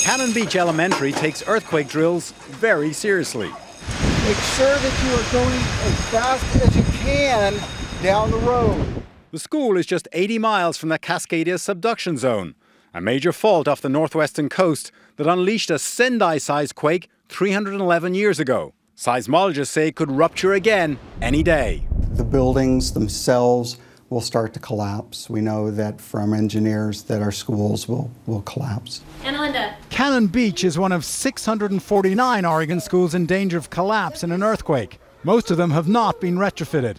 Cannon Beach Elementary takes earthquake drills very seriously. Make sure that you are going as fast as you can down the road. The school is just 80 miles from the Cascadia subduction zone, a major fault off the northwestern coast that unleashed a Sendai-sized quake 311 years ago. Seismologists say it could rupture again any day. The buildings themselves will start to collapse. We know that from engineers that our schools will collapse. And Linda. Cannon Beach is one of 649 Oregon schools in danger of collapse in an earthquake. Most of them have not been retrofitted.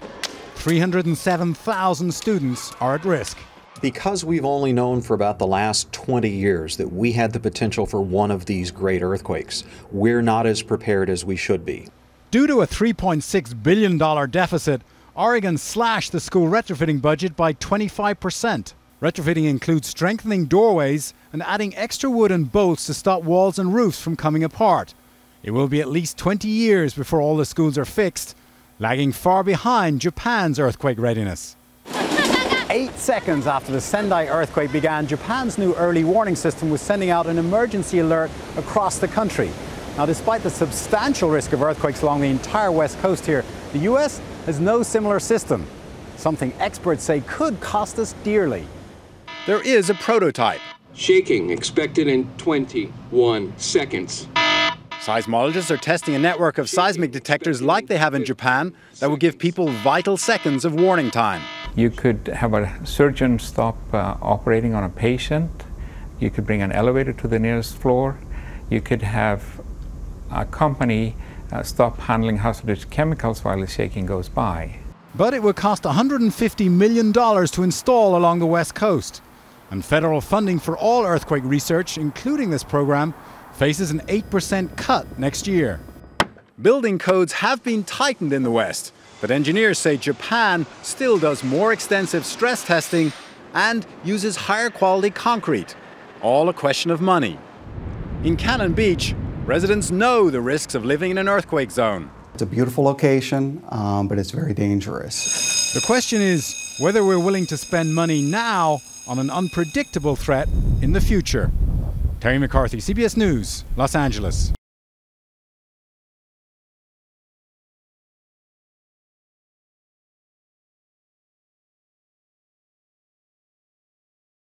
307,000 students are at risk. Because we've only known for about the last 20 years that we had the potential for one of these great earthquakes, we're not as prepared as we should be. Due to a $3.6 billion deficit, Oregon slashed the school retrofitting budget by 25%. Retrofitting includes strengthening doorways and adding extra wood and bolts to stop walls and roofs from coming apart. It will be at least 20 years before all the schools are fixed, lagging far behind Japan's earthquake readiness. 8 seconds after the Sendai earthquake began, Japan's new early warning system was sending out an emergency alert across the country. Now, despite the substantial risk of earthquakes along the entire west coast here, the US has no similar system, something experts say could cost us dearly. There is a prototype. Shaking expected in 21 seconds. Seismologists are testing a network of seismic detectors like they have in Japan that will give people vital seconds of warning time. You could have a surgeon stop operating on a patient. You could bring an elevator to the nearest floor. You could have a company stop handling hazardous chemicals while the shaking goes by. But it would cost $150 million to install along the west coast. And federal funding for all earthquake research, including this program, faces an 8% cut next year. Building codes have been tightened in the West, but engineers say Japan still does more extensive stress testing and uses higher quality concrete. All a question of money. In Cannon Beach, residents know the risks of living in an earthquake zone. It's a beautiful location, but it's very dangerous. The question is whether we're willing to spend money now on an unpredictable threat in the future. Terry McCarthy, CBS News, Los Angeles.